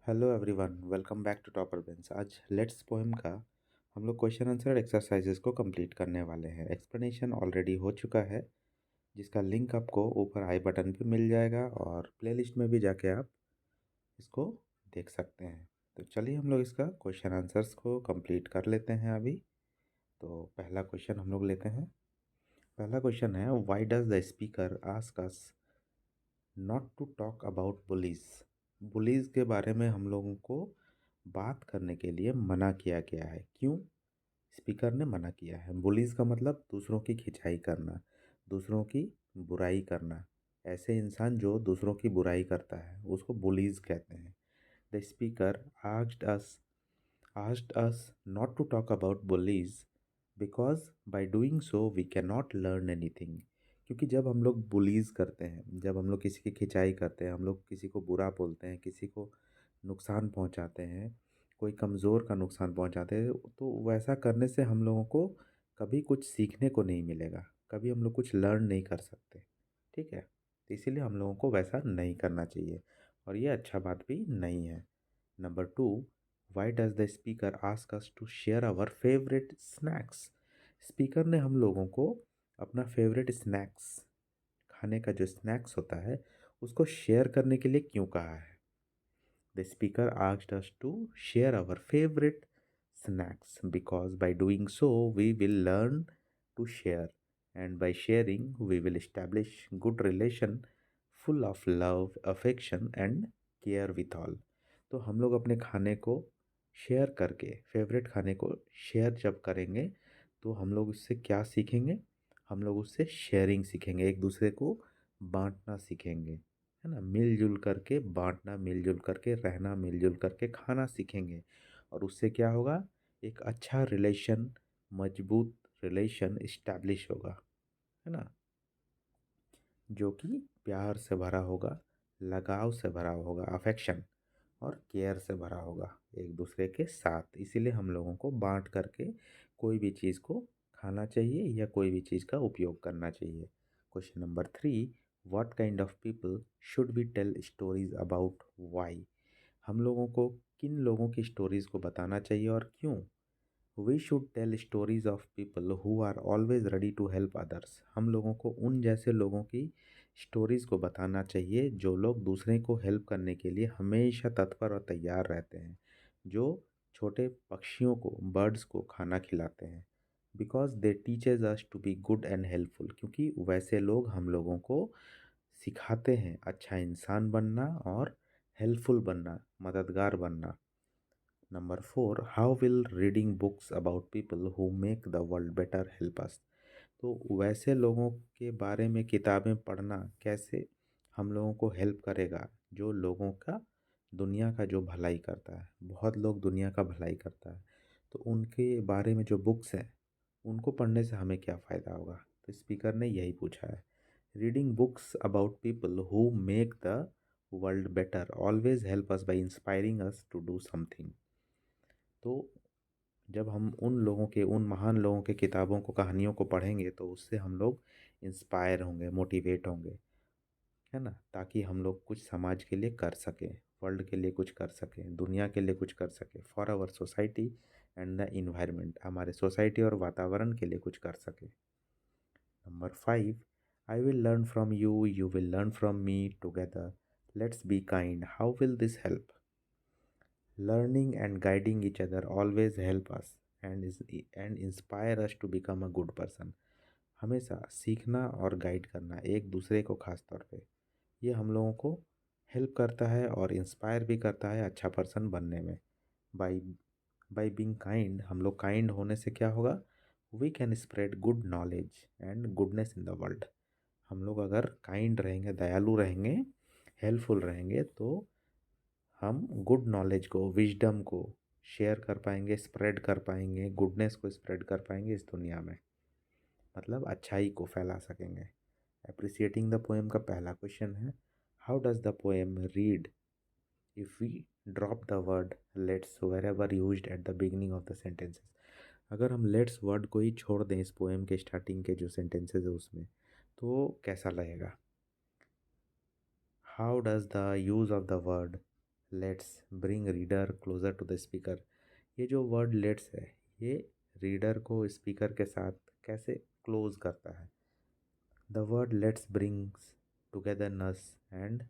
Hello everyone, welcome back to topper bench. आज let's poem का हम लोग क्वेश्चन आंसर एक्सरसाइजेस को कंप्लीट करने वाले हैं। एक्सप्लेनेशन ऑलरेडी हो चुका है, जिसका लिंक आपको ऊपर आई बटन पे मिल जाएगा और प्लेलिस्ट में भी जाके आप इसको देख सकते हैं। तो चलिए हम लोग इसका क्वेश्चन आंसर्स को कंप्लीट कर लेते हैं अभी। तो पहला क्वेश्चन हम लोग लेते हैं। पहला क्वेश्चन है, why does the speaker ask us not to talk about bullies. Bullies के बारे में हम लोगों को बात करने के लिए मना किया गया है। क्यों स्पीकर ने मना किया है? बुलीज का मतलब दूसरों की खिंचाई करना, दूसरों की बुराई करना। ऐसे इंसान जो दूसरों की बुराई करता है उसको बुलीज कहते हैं। The speaker asked us not to talk about bullies because by doing so we cannot learn anything। क्योंकि जब हम लोग बुलीज करते हैं, जब हम लोग किसी की खिंचाई करते हैं, हम लोग किसी को बुरा बोलते हैं, किसी को नुकसान पहुंचाते हैं, कोई कमज़ोर का नुकसान पहुंचाते हैं, तो वैसा करने से हम लोगों को कभी कुछ सीखने को नहीं मिलेगा, कभी हम लोग कुछ लर्न नहीं कर सकते। ठीक है, तो इसीलिए हम लोगों को वैसा नहीं करना चाहिए और ये अच्छा बात भी नहीं है। Number two, why does the speaker ask us to share our favourite snacks. Speaker ने हम लोगों को अपना फेवरेट स्नैक्स, खाने का जो स्नैक्स होता है, उसको शेयर करने के लिए क्यों कहा है? The speaker asked us to share our favourite snacks because by doing so we will learn to share, and by sharing we will establish good relation full of love, affection and care with all। तो हम लोग अपने खाने को share करके, favourite खाने को share जब करेंगे तो हम लोग उससे क्या सीखेंगे? हम लोग उससे शेयरिंग सीखेंगे, एक दूसरे को बांटना सीखेंगे, है ना। मिलजुल करके बांटना, मिलजुल करके रहना, मिलजुल करके खाना सीखेंगे और उससे क्या होगा? एक अच्छा रिलेशन, मजबूत रिलेशन इस्टेब्लिश होगा, है ना, जो कि प्यार से भरा होगा, लगाव से भरा होगा, अफेक्शन और केयर से भरा होगा एक दूसरे के साथ। इसीलिए हम लोगों को बांट करके कोई भी चीज़ को खाना चाहिए या कोई भी चीज़ का उपयोग करना चाहिए। Question number three, what kind of people should we tell stories about, why. हम लोगों को किन लोगों की स्टोरीज को बताना चाहिए और क्यों? We should tell stories of people who are always ready to help others. हम लोगों को उन जैसे लोगों की स्टोरीज को बताना चाहिए जो लोग दूसरे को हेल्प करने के लिए हमेशा तत्पर और तैयार रहते हैं, जो छोटे पक्षियों को, बर्ड्स को खाना खिलाते हैं। Because they teaches us to be good and helpful. क्योंकि वैसे लोग हम लोगों को सिखाते हैं अच्छा इंसान बनना और हेल्पफुल बनना, मददगार बनना। Number four, how will reading books about people who make the world better help us. तो वैसे लोगों के बारे में किताबें पढ़ना कैसे हम लोगों को हेल्प करेगा, जो लोगों का, दुनिया का जो भलाई करता है। बहुत लोग दुनिया का भलाई करता है, तो उनके बारे में जो बुक्स हैं उनको पढ़ने से हमें क्या फ़ायदा होगा? तो स्पीकर ने यही पूछा है। Reading books about people who make the world better always help us by inspiring us to do something. तो जब हम उन लोगों के, उन महान लोगों के किताबों को, कहानियों को पढ़ेंगे तो उससे हम लोग इंस्पायर होंगे, मोटिवेट होंगे, है ना, ताकि हम लोग कुछ समाज के लिए कर सकें, वर्ल्ड के लिए कुछ कर सकें, दुनिया के लिए कुछ कर सकें, for our society and the environment, हमारे सोसाइटी और वातावरण के लिए कुछ कर सकें। Number five, I will learn from you, you will learn from me, together let's be kind, how will this help? Learning and guiding each other always help us and inspire us to become a good person। हमेशा सीखना और guide करना एक दूसरे को, खास तौर पे ये हम लोगों को हेल्प करता है और इंस्पायर भी करता है अच्छा पर्सन बनने में। बाई बाई बीइंग काइंड, हम लोग काइंड होने से क्या होगा? We can spread good knowledge and goodness in the world. हम लोग अगर काइंड रहेंगे, दयालु रहेंगे, हेल्पफुल रहेंगे, तो हम गुड नॉलेज को, विजडम को शेयर कर पाएंगे, स्प्रेड कर पाएंगे, गुडनेस को स्प्रेड कर पाएंगे इस दुनिया में, मतलब अच्छाई को फैला सकेंगे। अप्रिसिएटिंग द पोएम का पहला क्वेश्चन है, how does the poem read if we drop the word let's wherever used at the beginning of the sentences. अगर हम लेट्स वर्ड को ही छोड़ दें इस पोएम के स्टार्टिंग के जो सेंटेंसेस है उसमें, तो कैसा लगेगा? How does the use of the word let's bring reader closer to the speaker. ये जो वर्ड लेट्स है, ये रीडर को स्पीकर के साथ कैसे क्लोज करता है। The word let's brings togetherness and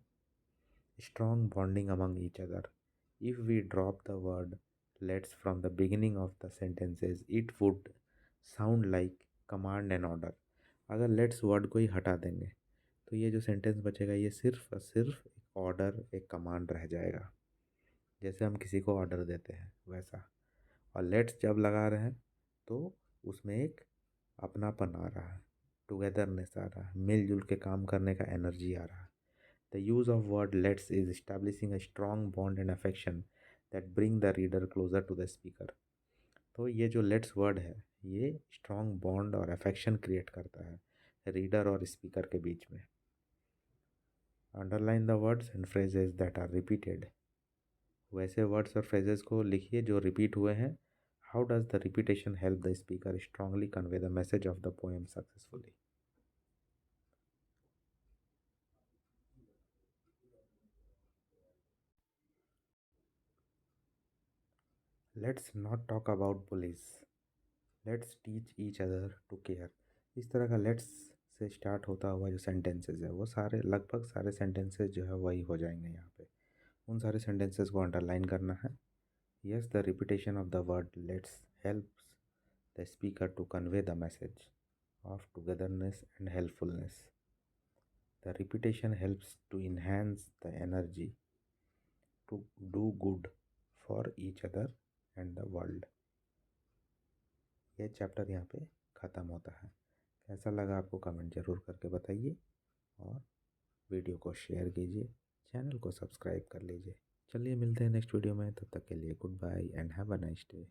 strong bonding among each other. If we drop the word let's from the beginning of the sentences, it would sound like command and order. अगर let's word को ही हटा देंगे तो ये जो sentence बचेगा ये सिर्फ और सिर्फ एक ऑर्डर, एक कमांड रह जाएगा, जैसे हम किसी को ऑर्डर देते हैं वैसा। और लेट्स जब लगा रहे हैं तो उसमें एक अपनापन आ रहा है, टुगेदरनेस आ रहा है, मिलजुल के काम करने का एनर्जी आ रहा है। The use of word let's is establishing a strong bond and affection that bring the reader closer to the speaker. तो ये जो लेट्स वर्ड है ये स्ट्रॉन्ग बॉन्ड और अफेक्शन क्रिएट करता है रीडर और स्पीकर के बीच में। Underline the words and phrases that are repeated. वैसे वर्ड्स और फ्रेजेस को लिखिए जो रिपीट हुए हैं। How does the repetition help the speaker strongly convey the message of the poem successfully. Let's not talk about bullies, let's teach each other to care. इस तरह का लेट्स से स्टार्ट होता हुआ जो सेंटेंसेस है वो सारे, लगभग सारे सेंटेंसेस जो है वही हो जाएंगे यहाँ पे। उन सारे सेंटेंसेस को अंडरलाइन करना है। Yes, the repetition of the word let's helps the speaker to convey the message of togetherness and helpfulness. The repetition helps to enhance the energy to do good for each other and the world. ये chapter यहाँ पे ख़त्म होता है। कैसा लगा आपको comment ज़रूर करके बताइए और वीडियो को शेयर कीजिए, चैनल को सब्सक्राइब कर लीजिए। चलिए मिलते हैं नेक्स्ट वीडियो में, तब तक के लिए goodbye and have a nice day.